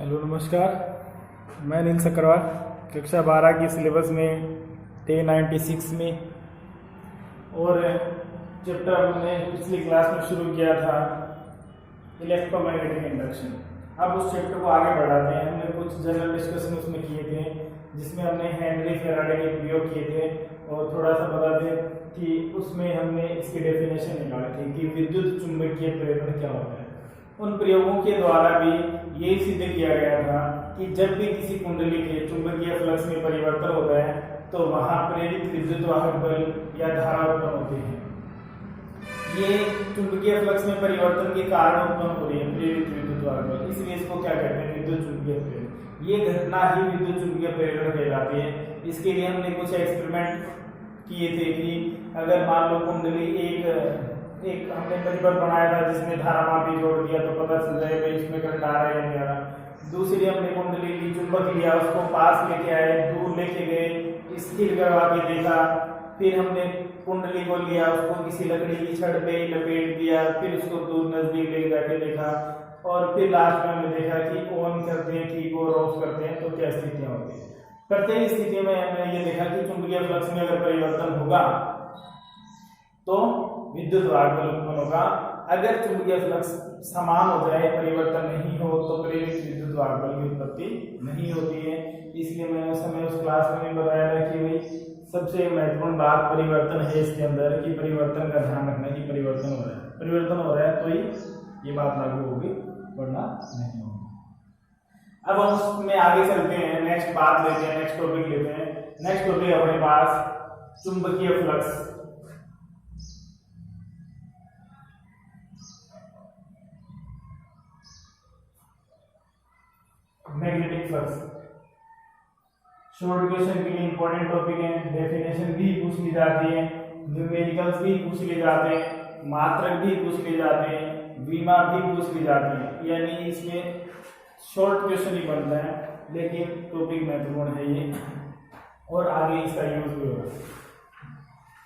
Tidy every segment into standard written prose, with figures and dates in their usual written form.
Hello नमस्कार, मैं नील सक्करवाल कक्षा 12 की सिलेबस में 1096 में और चैप्टर हमने पिछली क्लास में शुरू किया था इलेक्ट्रोमैग्नेटिक इंडक्शन। अब उस चैप्टर को आगे बढ़ाते हैं। हमने कुछ जनरल डिस्कशन उसमें किए थे जिसमें हमने हेनरी फैराडे के प्रयोग किए थे और थोड़ा सा बता दें कि उसमें हमने इसकी डेफिनेशन निकाली थी कि विद्युत चुंबकीय प्रेरण क्या होता है। उन प्रयोगों के द्वारा भी यही सिद्ध किया गया था कि जब भी किसी कुंडली के चुंबकीय फ्लक्स में परिवर्तन होता है तो वहां प्रेरित विद्युत वाहक बल या धारा उत्पन्न होती है। ये चुंबकीय फ्लक्स में परिवर्तन के कारण उत्पन्न हो रही है प्रेरित विद्युत वाहक बल, इसलिए इसको क्या कहते हैं, विद्युत चुंबकीय प्रेरण। ये घटना ही विद्युत चुंबकीय प्रेरण कहलाती है। इसके लिए हमने कुछ एक्सपेरिमेंट किए थे कि अगर मान लो कुंडली एक हमने परिपथ बनाया था जिसमें धारा मापी जोड़ दिया तो पता चल जाएगा इसमें करंट आ रहा है या नहीं आ रहा। दूसरी हमने कुंडली ली, चुंबक लिया, उसको पास लेके आए, दूर लेके गए, स्थिर करवा के देखा। फिर हमने कुंडली को लिया, उसको किसी लकड़ी की छड़ पे लपेट दिया, फिर उसको दूर नजदीक ले जाके देखा और फिर लास्ट में हमने देखा कि ऑन करते हैं, ठीक और ऑफ करते हैं तो क्या स्थितियां होती है। प्रत्येक स्थिति में हमने ये देखा कि चुंबकीय फ्लक्स में अगर परिवर्तन होगा तो विद्युत वाहक बल उत्पन्न होगा। अगर चुंबकीय फ्लक्स समान हो जाए, परिवर्तन नहीं हो तो प्रेरित विद्युत वाहक बल की उत्पत्ति नहीं होती है। इसलिए मैंने उस समय उस क्लास में भी बताया था कि भाई सबसे महत्वपूर्ण बात परिवर्तन है इसके अंदर, कि परिवर्तन का ध्यान रखना कि परिवर्तन हो रहा है। परिवर्तन हो रहा है तो ही ये बात लागू होगी, वरना नहीं होगी। अब हम उसमें आगे चलते हैं, नेक्स्ट बात लेते हैं, नेक्स्ट टॉपिक लेते हैं। नेक्स्ट टॉपिक हमारे पास चुंबकीय flux, magnetic flux. Short question के लिए इंपॉर्टेंट टॉपिक है। डेफिनेशन भी पूछ ली जाती है, न्यूमेरिकल्स भी पूछ लिए जाते हैं, मात्रक भी पूछ लिए जाते हैं, विमा भी पूछ ली जाती है। यानी इसमें शॉर्ट क्वेश्चन ही बनता है, लेकिन टॉपिक महत्वपूर्ण है ये और आगे इसका यूज भी होगा।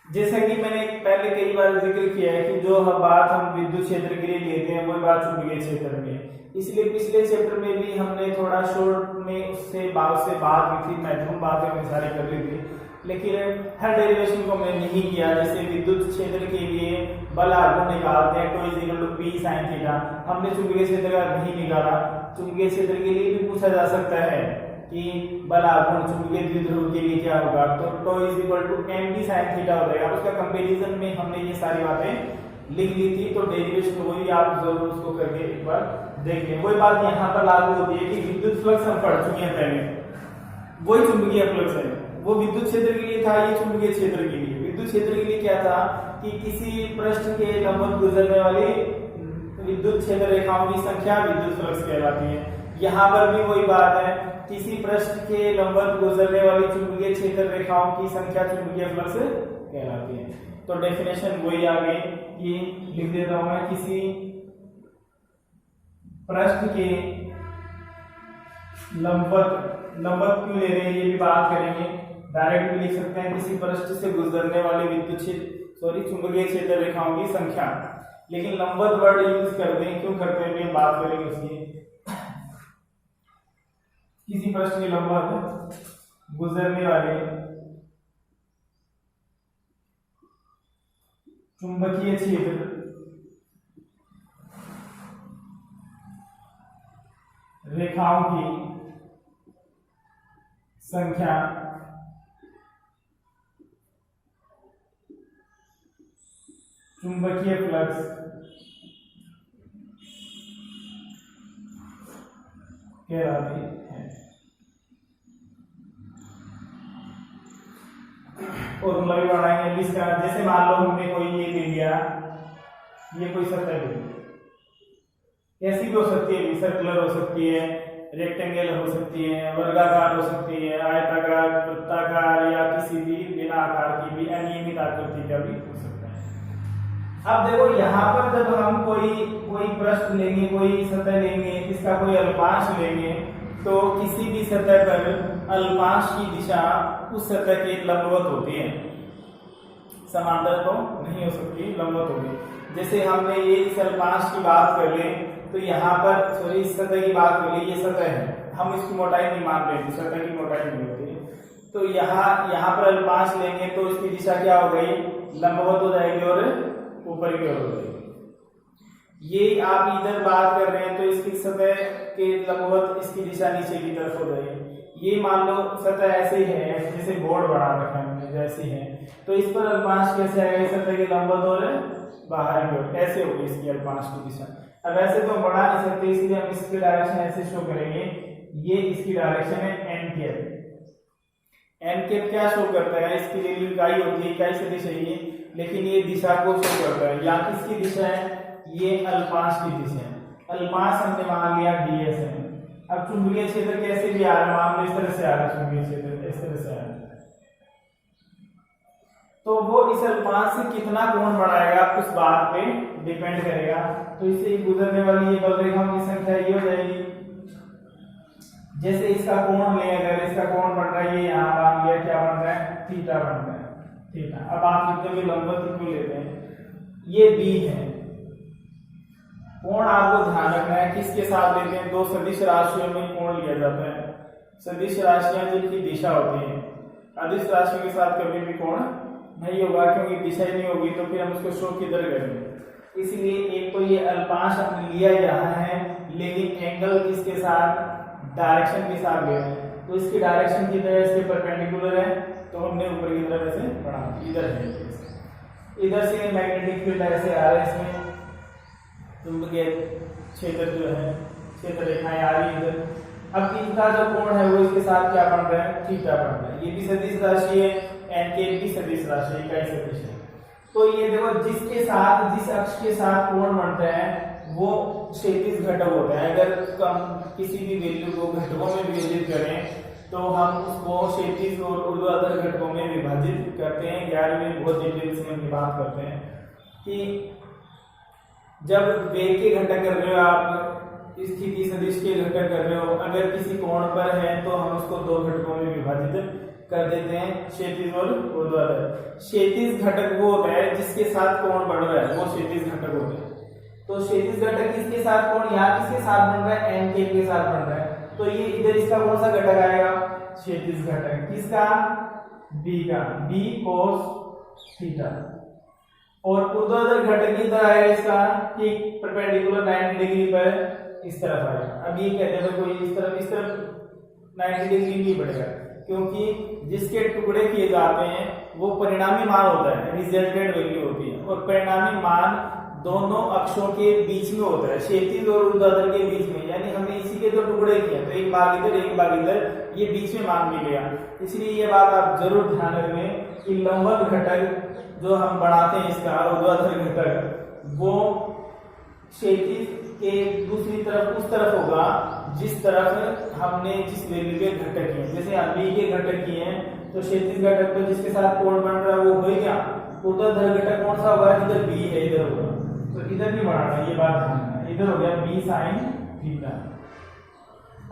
जैसा कि मैंने पहले कई बार जिक्र किया है कि जो बात हम विद्युत क्षेत्र के लिए लेते हैं वही बात चुंबकीय क्षेत्र में। इसलिए पिछले चैप्टर में भी हमने थोड़ा शॉर्ट में उससे बात की थी, महत्वपूर्ण बातें हमने सारी कर ली थी, लेकिन हर डेरिवेशन को मैंने नहीं किया। जैसे विद्युत क्षेत्र के लिए बल आघूर्ण निकालते हैं तो is equal to P sin theta, हमने चुंबकीय क्षेत्र का नहीं निकाला। चुंबकीय क्षेत्र के लिए भी पूछा जा सकता है कि बल आघूर्ण चुंबकीय द्विध्रुव के लिए क्या होगा, तो tau is equal to md sin theta हो जाएगा। उसका कंपैरिजन में हमने ये सारी बातें लिख ली थी, तो डेरिवेशन वही आप जरूर उसको करके एक बार देख लें। वही बात यहाँ पर लागू होती है कि विद्युत फ्लक्स हम पढ़ चुके हैं पहले, वही चुंबकीय फ्लक्स है। वो विद्युत क्षेत्र के लिए था, ये चुंबकीय क्षेत्र के लिए। विद्युत क्षेत्र के लिए क्या था कि किसी पृष्ठ के लंबवत गुजरने वाली विद्युत क्षेत्र रेखाओं की संख्या विद्युत फ्लक्स कहलाती है। यहाँ पर भी वही बात है, किसी पृष्ठ के लंबवत गुजरने वाली चुंबकीय क्षेत्र रेखाओं की संख्या चुंबकीय फ्लक्स कहलाती है। तो डेफिनेशन वही आ गई कि लिख देता हूं मैं, किसी पृष्ठ के लंबवत क्यों ले रहे हैं ये भी बात करेंगे। डायरेक्ट भी लिख सकते हैं, किसी पृष्ठ से गुजरने वाले चुंबकीय क्षेत्र रेखाओं की संख्या, लेकिन लंबवत वर्ड यूज करते हैं, क्यों करते हैं बात करेंगे उसकी। किसी पृष्ठ के लंबवत गुजरने वाले चुंबकीय क्षेत्र रेखाओं की संख्या चुंबकीय फ्लक्स कहलाती है। और मतलब बढ़ाएंगे इसका, जैसे मान लो हमने कोई ये ले लिया, ये कोई सतह ले, कैसी भी हो सकती है, सर्कुलर हो सकती है, रेक्टेंगल हो सकती है, वर्गाकार हो सकती है, आयताकार, वृत्ताकार या किसी भी बिना आकार की भी अनियमित आकृति का भी हो सकता है। अब देखो यहाँ पर जब हम कोई पृष्ठ लेंगे, कोई सतह लेंगे, इसका कोई अल्पांश लेंगे, तो किसी भी सतह पर अल्पांश की दिशा उस सतह के लंबवत होती है, समांतर तो नहीं हो सकती, लंबवत होगी। जैसे हमने ये इस अल्पांश की बात कर ले तो यहाँ पर सॉरी इस सतह की बात हो रही, ये सतह है, हम इसकी मोटाई नहीं मान रहे, सतह की मोटाई नहीं होती है। तो यहाँ पर अल्पांश लेंगे तो इसकी दिशा क्या हो गई, लंबवत हो जाएगी और ऊपर की ओर हो जाएगी। ये आप इधर बात कर रहे हैं तो इसकी सतह के लंबवत इसकी दिशा नीचे की तरफ हो जाएगी। ये मान लो सतह ऐसे ही है, जैसे बोर्ड बना रखा है हमने जैसी है, तो इस पर अल्पांश कैसे आएगा, सतह के लंबवत और बाहर की ओर ऐसे होगी इसकी अल्पांश की दिशा। अब ऐसे तो बढ़ा नहीं सकते, इसलिए हम इसकी डायरेक्शन ऐसे शो करेंगे, ये इसकी डायरेक्शन है एन कैप। एन कैप क्या शो करता है, इसकी वैल्यू इकाई होती है, इकाई सदिश है ये, लेकिन ये दिशा को शो करता है। या किसकी दिशा है, ये अल्पांश की दिशा है। अल्पांश हमने मान लिया ds है। अब चुंबकीय क्षेत्र कैसे भी आ रहा है, मान लो इस तरह से आ रहा है, चुंबकीय क्षेत्र इस तरह से आ रहा है, तो वो इस अल्पांश से कितना कोण बढ़ाएगा उस बात पे डिपेंड करेगा। तो इससे गुजरने वाली ये बल रेखाओं की संख्या ये हो जाएगी। जैसे इसका कोण ले, अगर इसका कोण बन रहा है, ये यहाँ मान लिया क्या बन रहा है, थीटा बन रहा है, थीटा। अब आप लिखते हुए लंबवत क्यों लेते हैं, ये बी है। कोण आपको ध्यान रखना है किसके साथ लेते हैं, दो सदिश राशियों में कोण लिया जाता है। सदिश राशियां जिनकी दिशा होती है, अदिश राशियों के साथ कभी भी कोण नहीं होगा, क्योंकि दिशा ही नहीं होगी तो फिर हम उसको शो किधर करेंगे। इसलिए एक तो ये अल्पांश हमने लिया यहाँ है, लेकिन एंगल किसके साथ, डायरेक्शन के साथ ले रहे हैं, तो इसकी डायरेक्शन की तरह इसके परपेंडिकुलर है, तो हमने ऊपर की तरफ ऐसे बढ़ा, इधर है, इधर से मैग्नेटिक फील्ड ऐसे आ रहा है, इसमें चुंबकीय क्षेत्र जो है, क्षेत्र रेखाएं आ रही है इधर। अब इनका जो कोण है वो इसके साथ क्या बन रहा है, थीटा बन रहा है। ये भी सदिश राशि है, एन के भी सदिश राशि है, इकाई सदिश है। तो ये देखो जिसके साथ, जिस अक्ष के साथ कोण बनता है वो क्षैतिज घटक होता है। अगर हम किसी भी वैल्यू को घटकों में विभाजित करें तो हम उसको क्षैतिज और ऊर्ध्वाधर घटकों में विभाजित करते हैं। 11वीं बहुत डिटेल से हम बात करते हैं कि जब वेग के घटक कर रहे हो आप, स्थिति सदिश के घटक कर रहे हो, अगर किसी कोण पर है तो हम उसको दो घटकों में विभाजित कर देते हैं, क्षैतिज और ऊर्ध्वाधर। क्षैतिज घटक वो होता है जिसके साथ कोण बढ़ रहा है, वो क्षैतिज घटक होता है। तो क्षैतिज घटक किसके साथ कोण, यहाँ किसके साथ बन रहा है, एन के साथ बन रहा है, तो ये इधर इसका कौन सा घटक आएगा, क्षैतिज घटक। किसका, बी का, बी कोस थीटा। और ऊर्ध्वाधर घटक इधर आएगा इसका, ठीक परपेंडिकुलर 90 डिग्री पर इस तरफ आएगा। अब ये कहते हैं कोई इस तरफ 90 डिग्री नहीं बढ़ेगा, क्योंकि जिसके टुकड़े किए जाते हैं वो परिणामी मान होता है, रिजल्टेंट वैल्यू होती है, और परिणामी मान दोनों अक्षों के बीच में होता है, क्षैतिज और ऊर्ध्वाधर के बीच में। यानी हमने इसी के दो टुकड़े किए तो एक भाग इधर एक भाग इधर, ये बीच में मान मिलेगा। इसलिए ये बात आप जरूर ध्यान रखें कि लंबवत घटक जो हम बढ़ाते हैं इसका, ऊर्ध्वाधर घटक, वो क्षैतिज के दूसरी तरफ उस तरफ होगा जिस तरफ हमने जिस वैल्यू के घटक किए। जैसे हम बी के घटक किए हैं तो क्षैतिज घटक तो जिसके साथ कोण बन रहा है वो हो गया, ऊर्ध्वाधर घटक कौन सा होगा, इधर बी है, इधर होगा, तो इधर भी बढ़ाना, ये बात ध्यान रखना, इधर हो गया बी साइन थीटा।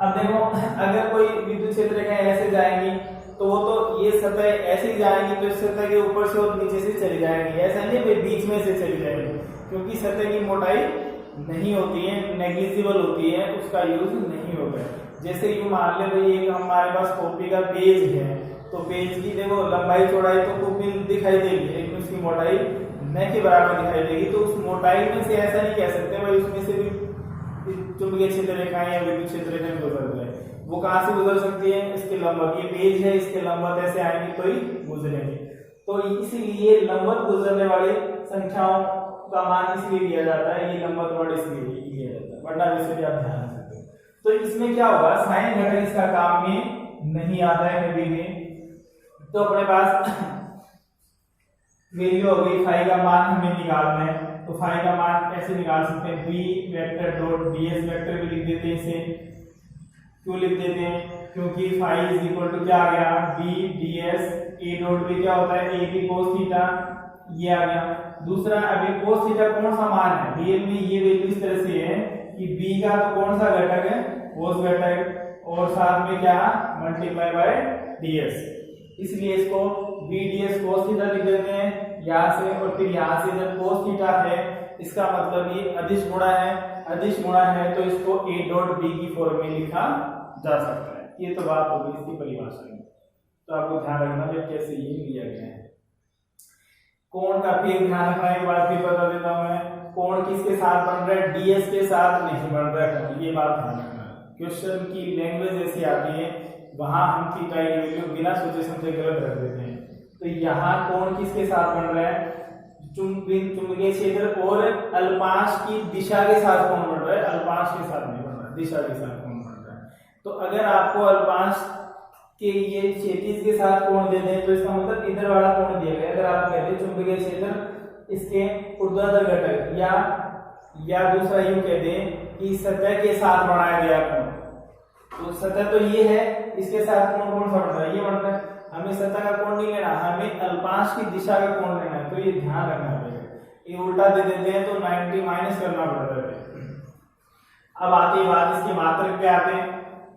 अब देखो अगर कोई विद्युत क्षेत्र रेखाएं ऐसे जाएंगी तो वो तो ये सतह ऐसे ही जाएंगी तो इस सतह के ऊपर से और नीचे से चली जाएंगी, ऐसा नहीं है बीच में से चली जाएंगी, क्योंकि सतह की मोटाई नहीं होती है, नेग्लिजिबल होती है, उसका यूज नहीं होता है। जैसे यू मान ले भाई एक हमारे पास कॉपी का पेज है, तो पेज की देखो लंबाई चौड़ाई तो कॉपी दिखाई देगी, लेकिन उसकी मोटाई न के बराबर दिखाई देगी। तो उस मोटाई में से ऐसा नहीं कह सकते भाई उसमें से भी चुंबकीय क्षेत्र रेखाएं या विद्युत क्षेत्र रेखाएं गुजर जाए। वो कहाँ से गुजर सकती है, इसके लंबवत, ये पेज है, इसके लंबवत ऐसे आएंगे तो ही गुजरेंगे। तो इसीलिए लंबवत गुजरने वाली संख्याओं का मान इसलिए लिया जाता है, ये लंबवत वर्ड इसलिए लिया जाता है, वरना वैसे भी आप ध्यान रख सकते हो। तो इसमें क्या होगा, साइन घटक इसका काम में नहीं आता है कभी भी। तो अपने पास वैल्यू हो गई, फाई का मान हमें निकालना है, तो फाई का मान ऐसे निकाल सकते हैं, B vector dot ds vector भी लिख देते हैं इसे। क्यों लिख देते हैं, क्योंकि फाई इज इक्वल टू क्या आ गया, b ds, a dot b क्या होता है, a b cos थीटा, ये आ गया। दूसरा अभी cos थीटा कौन सा मान है, रियल में ये वैल्यू इस तरह से है कि b का तो कौन सा घटक है, cos घटक, और साथ में क्या मल्टीप्लाई बाय ds, इसलिए इसको b ds cos थीटा लिख देते हैं यहाँ से। और फिर यहाँ से जब cos थीटा है इसका मतलब ये अदिश गुणा है, अदिश गुणा है तो इसको a डॉट b की फॉर्म में लिखा जा सकता है। ये तो बात होगी इसकी परिभाषा में, तो आपको ध्यान रखना है कैसे ये लिया गया है। कोण का फिर ध्यान रखना, एक बार फिर बता देता हूं मैं, कोण किसके साथ बन रहा है, ds के साथ नहीं बन रहा है, ये बात ध्यान रखना। क्वेश्चन की लैंग्वेज ऐसी आती है वहां हम थीटा की वैल्यू बिना सोचे समझे गलत रख देते हैं। तो यहाँ कोण किसके साथ बन रहा है, चुंबकीय क्षेत्र और अल्पांश की दिशा के साथ कोण बन रहा है, अल्पांश के साथ नहीं बन रहा है, दिशा के साथ कोण बन रहा है। तो अगर आपको अल्पांश के ये क्षैतिज के साथ कोण दे दें तो इसका मतलब इधर वाला कोण दिया गया। अगर आप कहते हैं चुंबकीय क्षेत्र इसके ऊर्ध्वाधर घटक या दूसरा यूं कह दें कि सतह के साथ बनाया गया कोण, तो सतह तो ये है, इसके साथ कोण कौन सा बन रहा है, ये बन रहा है। हमें सतह का कोण नहीं लेना, हमें अल्पांश की दिशा का कोण लेना है, तो ये ध्यान रखना पड़ेगा। ये उल्टा दे देते हैं तो 90 माइनस करना पड़ता है। अब आते ही बात इसके मात्रक पे आते हैं,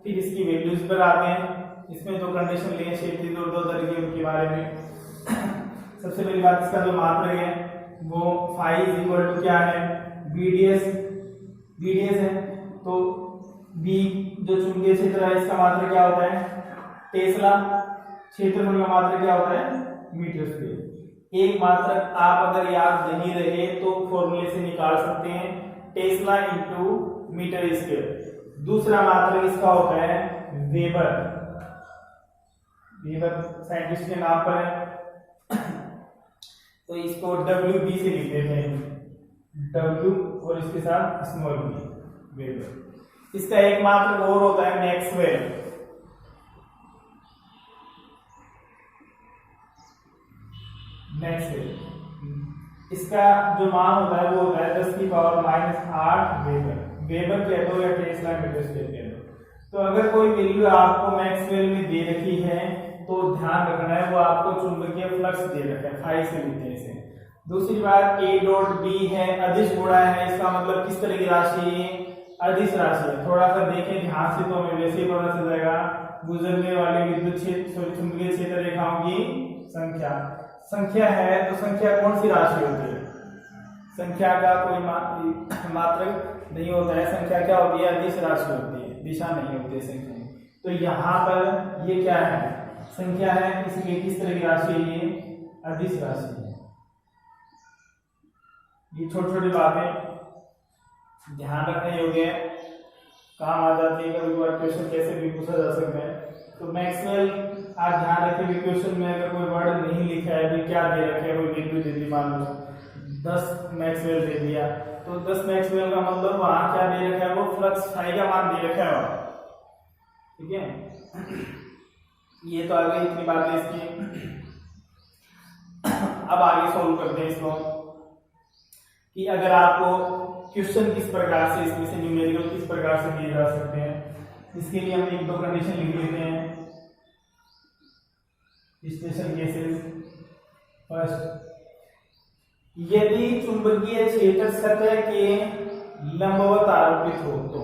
फिर इसकी वैल्यूज पर आते हैं। इसमें जो कंडीशन लिए क्षेत्रीय ऊर्ध्वाधर की उनके बारे में सबसे पहली बात, इसका जो मात्रक है वो फाई इज इक्वल टू क्या है, बीडीएस है। तो बी जो चुंबकीय क्षेत्र है इसका मात्रक क्या होता है, टेस्ला, क्षेत्रफल का मात्रक क्या होता है, मीटर स्क्वायर। एक मात्रक आप अगर याद नहीं रहे तो फॉर्मूले से निकाल सकते हैं, टेस्ला इनटू मीटर स्क्वायर। दूसरा मात्रक इसका होता है वेबर, वेबर साइंटिस्ट के नाम पर है, तो इसको WB से लिख देते हैं, W और इसके साथ स्मॉल b, वेबर। इसका एक मात्रक और होता है मैक्सवेल, इसका जो मान होता है वो होता है 10 की पावर -8 वेबर। वेबर कह दो या टेस्ला मीटर स्क्वायर कह दो। तो अगर कोई वैल्यू आपको मैक्सवेल में दे रखी है तो ध्यान रखना है वो आपको चुंबकीय फ्लक्स दे रखा है, फाई से लिखते हैं इसे। दूसरी बात a डॉट b है, अदिश गुणा है, इसका मतलब किस तरह की राशि है, अदिश राशि है। थोड़ा सा देखें ध्यान से तो हमें वैसे ही पता चल जाएगा। गुजरने वाली विद्युत क्षेत्र चुंबकीय क्षेत्र रेखाओं की संख्या है, तो संख्या कौन सी राशि होती है, संख्या का कोई मात्रक नहीं होता है, संख्या क्या होती है, अदिश राशि होती है, दिशा नहीं होती है संख्या में। तो यहाँ पर ये क्या है, संख्या है, इसलिए किस तरह की राशि है, ये अदिश राशि है। ये छोटी छोटी बातें ध्यान रखने योग्य है, काम आ जाती है। कभी कभार क्वेश्चन कैसे भी पूछा जा सकता है। तो मैक्सवेल आप ध्यान रखें, क्वेश्चन में अगर कोई वर्ड नहीं लिखा है, भी क्या दे रखे है, कोई वैल्यू दे दी, मान लो 10 मैक्सवेल दे दिया, तो 10 मैक्सवेल का मतलब वहां क्या दे रखा है, वो फ्लक्स फाई का मान दे रखा है, ठीक है। ये तो आ गई इतनी बातें इसकी। अब आगे सॉल्व करते हैं इसको, कि अगर आपको क्वेश्चन किस प्रकार से इसमें से न्यूमेरिकल किस प्रकार से दिए जा सकते हैं। इसके लिए हम एक दो कंडीशन लिख लेते हैं, स्पेशल केसेस। फर्स्ट, यदि चुंबकीय क्षेत्र सतह के लंबवत आरोपित हो, तो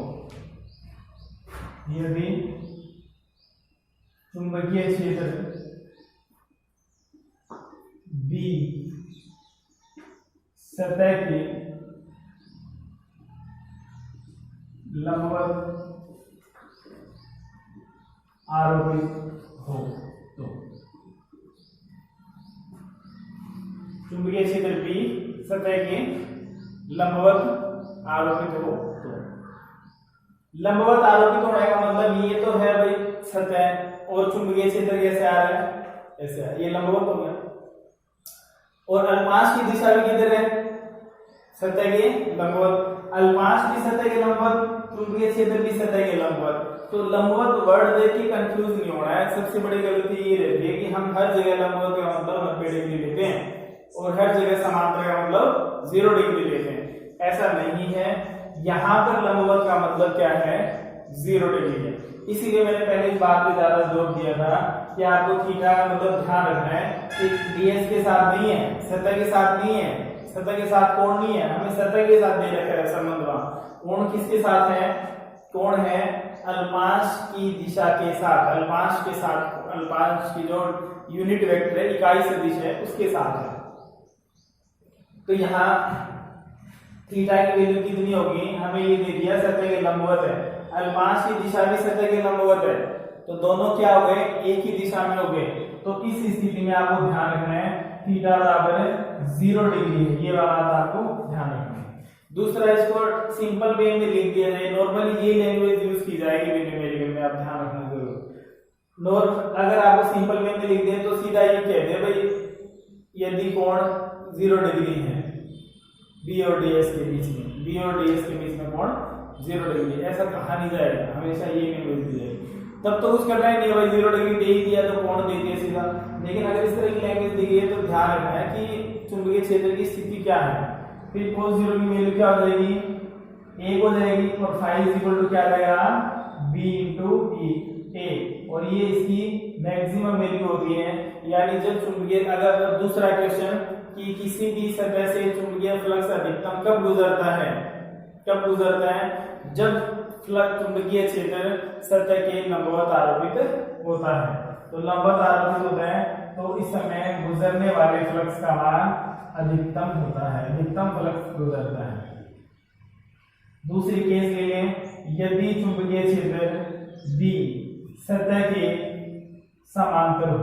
यदि चुंबकीय क्षेत्र B सतह के लंबवत आरोपित हो, तो चुंबकीय क्षेत्र B सतह के लंबवत आरोपित हो, तो लंबवत आरोपित होने का मतलब ये तो है भाई सतह, और चुंबकीय क्षेत्र कैसे आ रहा है, ऐसे है, ये लंबवत हो गया। और अल्पांश की दिशा भी किधर है, सतह के लंबवत, अल्पांश भी सतह के लंबवत, चुंबकीय क्षेत्र भी सतह के लंबवत। तो लंबवत वर्ड देख के कंफ्यूज नहीं होना है। सबसे बड़ी गलती ये रहती है कि हम हर जगह लंबवत का मतलब 90 डिग्री लेते हैं और हर जगह समांतर का मतलब 0 डिग्री लेते हैं। ऐसा नहीं है, यहाँ पर लंबवत का मतलब क्या है, 0 डिग्री है। इसीलिए मैंने पहले इस बात पे ज्यादा जोर दिया था कि आपको थीटा का मतलब ध्यान रखना है कि डीएस के साथ नहीं है, सतह के साथ नहीं है, सतह के साथ कोण नहीं है, हमें सतह के साथ दे रखा है संबंध। कोण किसके साथ है, कोण है अल्पांश की दिशा के साथ, अल्पांश के साथ, अल्पांश की जो यूनिट वेक्टर है, इकाई सदिश है, उसके साथ है। तो यहाँ थीटा की वैल्यू कितनी होगी, हमें ये दे दिया सतह के लंबवत है, अल्पांश की दिशा भी सतह के लंबवत है, तो दोनों क्या हो गए, एक ही दिशा में हो गए। तो इस स्थिति में आपको ध्यान रखना है थीटा बराबर है 0 डिग्री है, ये वाला बात आपको ध्यान रखना है। दूसरा, इसको सिंपल वे में लिख दिया जाए, नॉर्मली ये लैंग्वेज यूज की जाएगी न्यूमेरिकल में, आप ध्यान रखना जरूर। अगर आपको सिंपल वे में लिख दें तो सीधा ये कह दे भाई यदि कोण 0 डिग्री है बी और डी एस के बीच में, बी और डी एस के बीच में कोण 0 डिग्री, ऐसा कहा नहीं जाएगा, हमेशा ये लैंग्वेज दी जाएगी। तब तो कुछ करना ही नहीं, भाई 0 डिग्री दे ही दिया तो कोण दे दिया सीधा। लेकिन अगर इस तरह की लैंग्वेज दी गई है तो ध्यान रखना है कि चुंबकीय क्षेत्र की स्थिति क्या है। फिर cos 0 की वैल्यू क्या हो जाएगी, 1 हो जाएगी, और फाई इज इक्वल टू क्या रहेगा, b इंटू ए, और ये इसकी मैक्सिमम वैल्यू होती है। यानी जब चुंबकीय, अगर दूसरा क्वेश्चन कि किसी भी सतह से चुंबकीय फ्लक्स अधिकतम कब गुजरता है, कब गुजरता है, जब फ्लक्स चुंबकीय क्षेत्र सतह के लंबवत आरोपित होता है। तो लंबवत आरोपित होता है तो इस समय गुजरने वाले फ्लक्स का मान अधिकतम होता है, अधिकतम फ्लक्स गुजरता है। दूसरी केस ले लें, यदि चुंबकीय क्षेत्र बी सतह के समांतर हो,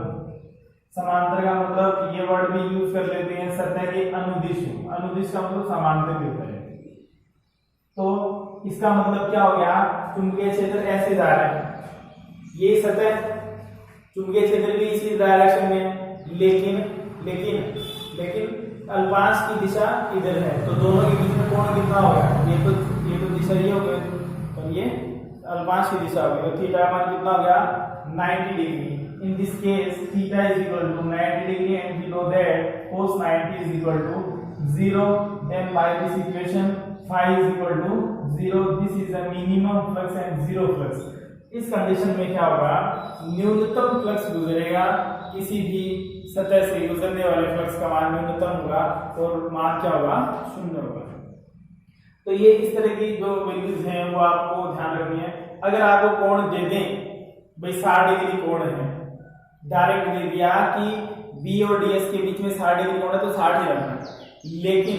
समांतर का मतलब ये वर्ड भी यूज कर लेते हैं, सतह के अनुदिश हो, अनुदिश का मतलब समांतर होता है। तो इसका मतलब क्या हो गया, चुंबकीय क्षेत्र ऐसे जा रहा है, ये सतह चुंबकीय क्षेत्र भी इसी डायरेक्शन में, लेकिन अल्पांश की दिशा इधर है, तो दोनों के बीच में कोण कितना होगा, ये तो दिशा ये हो गई और ये अल्पांश की दिशा हो गई, तो थीटा मान कितना हो गया 90 degree. In this case, theta is equal to 90 degree, and we know that cos 90 is equal to 0. Then by this equation, phi is equal to 0. This is the minimum flux and zero flux. इस condition में क्या होगा, न्यूनतम flux गुजरेगा, किसी भी सतह से गुजरने वाले फ्लक्स का मान न्यूनतम होगा और मान क्या होगा, 0 होगा। तो ये इस तरह की जो वैल्यूज हैं वो आपको ध्यान रखनी है। अगर आपको कोण दे दें, भाई 60 डिग्री कोण है, डायरेक्ट दे दिया कि बी और डी एस के बीच में 60 डिग्री कोण है तो 60 ही रखना, लेकिन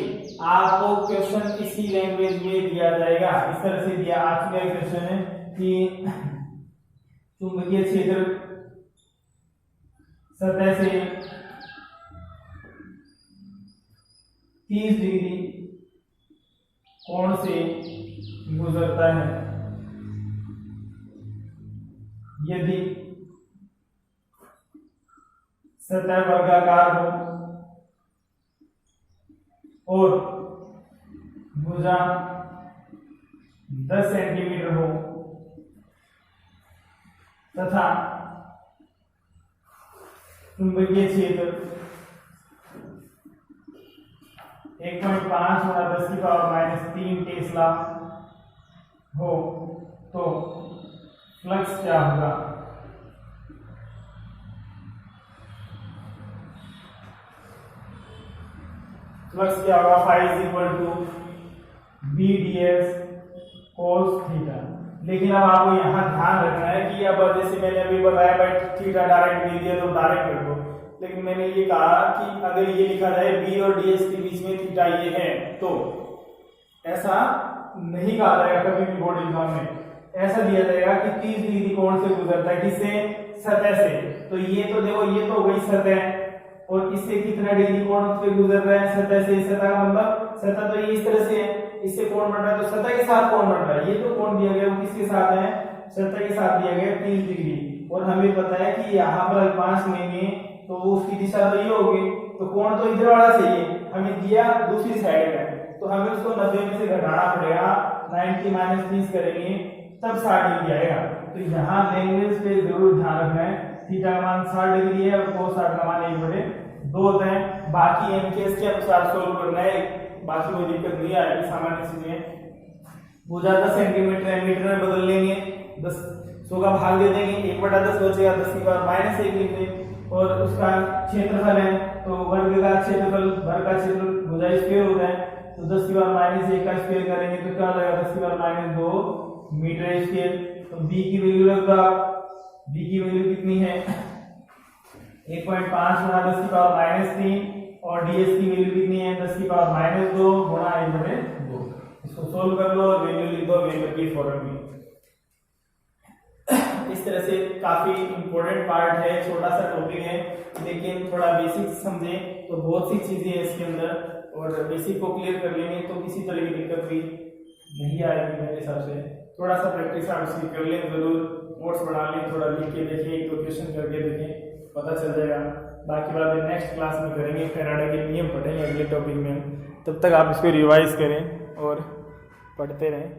आपको क्वेश्चन इसी लैंग्वेज में दिया जाएगा, इस तरह से दिया। आज का क्वेश्चन है कि चुंबकीय क्षेत्र सतह से 30 डिग्री कोण से गुजरता है, यदि सतह वर्गाकार हो और भुजा 10 सेंटीमीटर हो तथा चुंबकीय क्षेत्र 1.5 गुणा 10⁻³ टेस्ला हो, तो फ्लक्स क्या होगा, फ्लक्स क्या होगा, phi is equal to B D S cos theta. लेकिन अब आपको यहाँ ध्यान रखना है कि अब जैसे मैंने अभी बताया भाई थीटा डायरेक्ट दे दिया तो डायरेक्ट कर दो, लेकिन मैंने ये कहा कि अगर ये लिखा जाए बी और डी एस के बीच में थीटा ये है, तो ऐसा नहीं कहा जाएगा कभी भी बोर्ड एग्जाम में। ऐसा दिया जाएगा कि 30 डिग्री कोण से गुजरता है, किससे, सतह से। तो ये तो देखो, ये तो हो गई सतह, और इससे कितना डिग्री कोण पे गुजर रहा है, सतह से। सतह का मतलब, सतह तो ये इस तरह से है, इससे कोण बन रहा है, तो सतह के साथ कोण बन रहा है। ये तो कोण दिया गया वो किसके साथ है, सतह के साथ दिया गया 30 डिग्री। और हमें पता है कि यहाँ पर अल्पांश लेंगे तो उसकी दिशा तो ये होगी, तो कोण तो इधर वाला चाहिए, हमें दिया दूसरी साइड में, तो हमें उसको 90 में से घटाना पड़ेगा, 90 - 30 करेंगे तब 60 डिग्री आएगा। तो यहाँ लैंग्वेज पे जरूर ध्यान रखना है, थीटा का मान 60 डिग्री है और cos 60 का मान 1/2 होता है। बाकी एमकेएस के अनुसार सोल्व करना है, बाकी कोई दिक्कत नहीं आएगी, सामान्य चीजें। भुजा 10 सेंटीमीटर है, मीटर में बदल लेंगे, 100 का भाग दे देंगे, 1/10 बचेगा, 10⁻⁻1 लिख दें। और उसका क्षेत्रफल है, तो वर्ग का क्षेत्रफल, वर्ग का क्षेत्र भुजा स्क्वायर होता है, तो 10⁻⁻1 का स्क्वायर करेंगे तो क्या हो जाएगा, 10⁻2 मीटर स्क्वायर। तो बी की वैल्यू रख दो आप, बी की वैल्यू कितनी है, 1.5 गुणा 10⁻³ और डीएस की वैल्यू कितनी है, 10⁻² गुणा 1/2। इसको सोल्व कर लो और वैल्यू लिख दो वेबर की फॉर्म में। इस तरह से काफी इंपॉर्टेंट पार्ट है, छोटा सा टॉपिक है लेकिन थोड़ा बेसिक समझे तो बहुत सी चीजें हैं इसके अंदर, और बेसिक को क्लियर कर लेंगे तो किसी तरह की दिक्कत भी नहीं आएगी मेरे हिसाब से। थोड़ा सा प्रैक्टिस आप इसकी कर लें जरूर, नोट्स बना लें, थोड़ा लिख के देखें, एक दो क्वेश्चन करके देखें, पता चल जाएगा। बाकी बातें नेक्स्ट क्लास में करेंगे, फैराडे के नियम पढ़ेंगे अगले टॉपिक में। तब तक आप इसको रिवाइज करें और पढ़ते रहें।